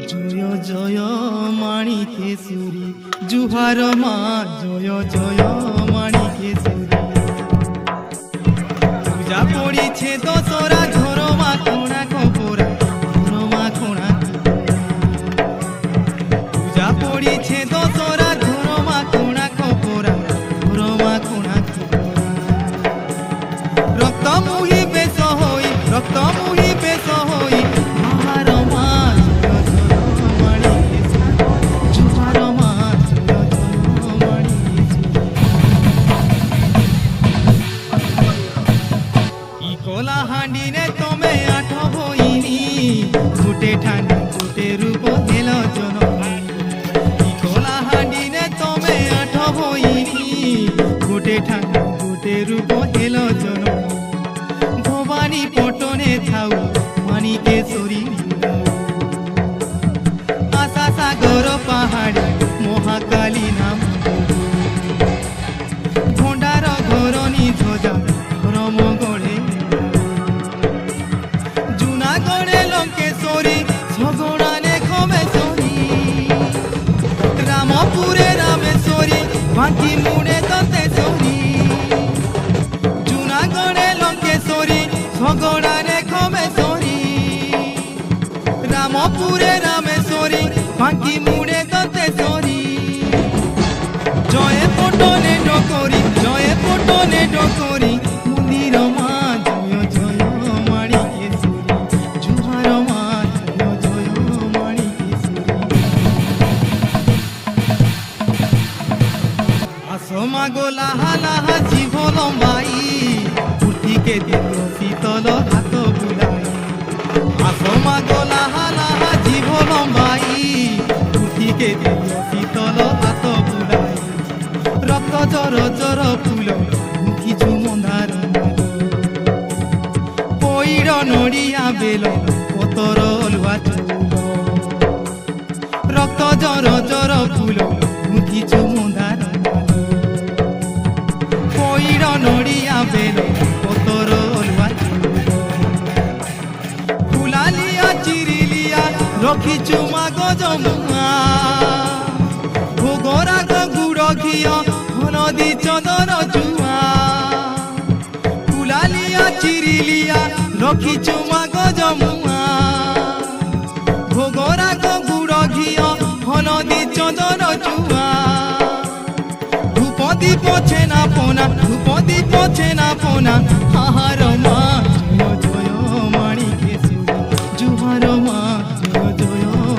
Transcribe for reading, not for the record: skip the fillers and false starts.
জয় জয় মাণিকেশ্বরী জুহার মা জয় জয় মাণিকেশ্বরী পূজা পড়িছে দশরা ঝর মা কোণা কপরা ঝর মা কোণা পূজা পড়িছে দশরা ঝর মা কোণা কপরা ঝর মা কোণা রক্ত মুহি বেশ হই রক্ত মুহি বেশ হই মহার মা কলাহান্ডি রে তুমি আঠ ভইনি গুটে ঠান্ডা গুটে রূপ হেল জন কলাহান্ডি রে তুমি আঠ ভইনি গুটে ঠান্ডা গুটে রূপ হেল জন ভবানী পটনে থাউ মাণিকেশ্বরী আশা সাগর পাহাড়ে মহাকালী নাম ভণ্ডার ঘরণী ধ্বজা রমগড়ে জুনাগড়ে লঙ্কেশ্বরী সগড়ানে খমেশ্বরী রামপুরে রামেশ্বরী বাঁকি মুড়ে দন্তেশ্বরী জুনাগড়ে লঙ্কেশ্বরী সগড়ানে খমেশ্বরী রামপুরে রামেশ্বরী বাঁকি মুড়ে দন্তেশ্বরী জয়ে পটনে ডকরি জয়ে পটনে ডকরি মন্দির মা জয় জয় মাণিকেশ্বরী জুহার মা জয় জয় মাণিকেশ্বরী আসো মা গো লাহা লাহা জীব লম্বাই মূর্তিকে দিল শীতল হাত বুলাই আসো মা গো লাহা লাহা জীব লম্বাই মূর্তিকে দিল শীতল হাত বুলাই রক্ত জর জর ফুল মুখিছু মন্দার পইড় নড়িয়া বেল পতর লুয়া চুল রক্ত জর জর ফুল মুখিছু মন্দার পইড় নড়িয়া বেল পতর লুয়া চুল ফুলালিয়া চিরিলিয়া রখিছু মা গজমুয়া ভোগরাগ গুড় ঘিয় হলদি চন্দন জুয়া ফুলালিয়া চিরিলিয়া রখিছু মা গজমুয়া ভোগরাগ গুড় ঘিয় হলদি চন্দন জুয়া ধূপ দীপ ছেনা পোনা ধূপ দীপ ছেনা পোনা